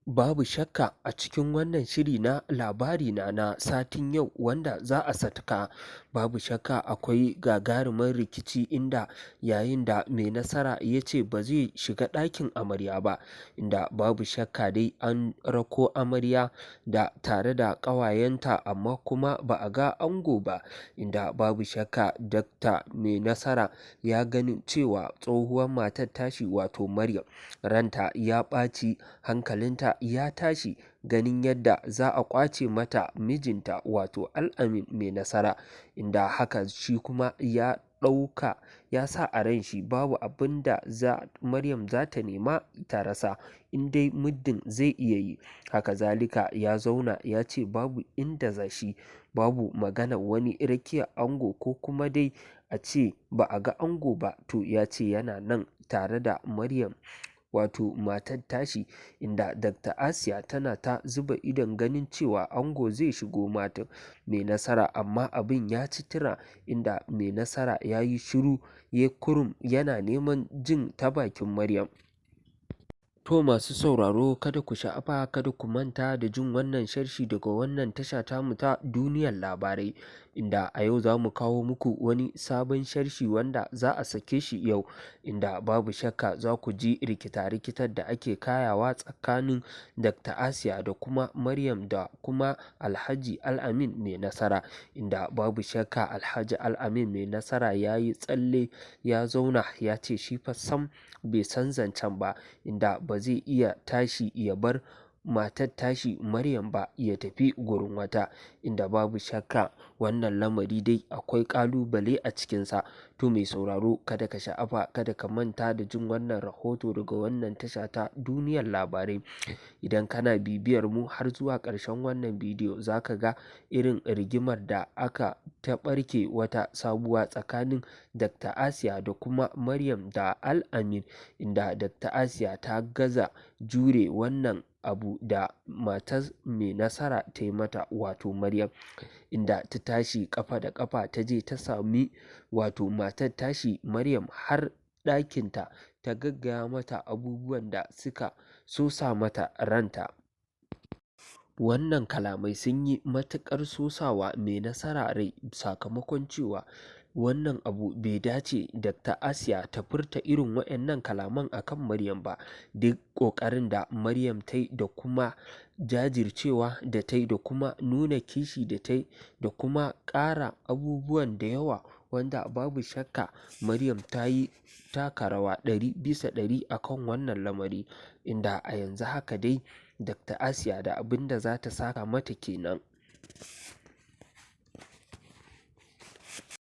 Babu shakka a cikin wannan shiri na labari na satin yau wanda za a saka, babu shakka akwai gagarumin rikici inda yayin da mai nasara ya ce ba zai shiga ɗakin amarya ba, inda babu shakka dai an rako amarya da tare da ƙawayenta amma kuma ba a ga ango ba, inda babu shakka dakta mai nasara ya ganin cewa tsohuwar matar tashi wato Maryam ranta ya ɓaci, hankalinta ya tashi ganin yadda za a ƙwace mata mijinta wato Al-amin mai nasara, inda haka shi kuma ya ɗauka ya sa a ran shi babu abin da Maryam za ta nema ta rasa in dai muddin zai iya yi. Haka zalika ya zauna ya ce babu inda za shi, babu magana wani rakiyar ango ko kuma dai a ce ba a ga ango ba, to ya ce yana nan tare da Maryam wato matar tashi, inda Dr. Asiya tana ta zuba idon ganin cewa ango zai shigo mata mai nasara, amma abin ya ci tura inda mai nasara ya yi shiru ya kurum yana neman jin ta bakin Maryam. To masu sauraro kada ku sha'afa, kada ku manta da jin wannan sharshi daga wannan tasha tamu ta duniyar labarai, inda a yau za mu kawo muku wani sabon sharshi wanda za a sake shi yau, inda babu shakka za ku ji rikita-rikitar da ake kayawa tsakanin Dr. Asiya da kuma Maryam da kuma Alhaji Al-amin mai nasara, inda babu shakka Alhaji Al-amin mai nasara ya yi tsalle ya zauna ya ce shi fa sam bai san zancen ba, inda ba zai iya tashi ya bar matar tashi Maryam ba ya tafi gurin wata, inda babu shakka wannan lamari dai akwai ƙalubale a cikinsa. To mai sauraro kada ka sha'afa, kada ka manta da jin wannan rahoto daga wannan tasha ta duniyar labarai. Idan kana bibiyar mu har zuwa ƙarshen wannan bidiyo za ka ga irin rigimar da aka ta ɓarke wata sabuwa tsakanin Dr. Asiya da kuma Maryam da Al-amin, inda Dr. Asiya ta gaza jure wannan abu da matar mai nasara ta yi mata wato Maryam, inda ta tashi ƙafa da ƙafa ta je ta sami wato matar tashi Maryam har ɗakinta ta gaggaya mata abubuwan da suka sosa mata ranta. Wannan kalamai sun yi matuƙar sosawa mai nasara rai sakamakon cewa wannan abu bai dace Dr. Asiya ta furta irin waɗannan kalaman akan Maryam ba, duk ƙoƙarin da Maryam ta yi da kuma jajircewa da ta yi da kuma nuna kishi da ta yi da kuma ƙara abubuwan da yawa wanda babu shakka Maryam ta yi taka rawa 100% akan wannan lamari, inda a yanzu haka dai Dr. Asiya da abin da za ta saka mata kenan.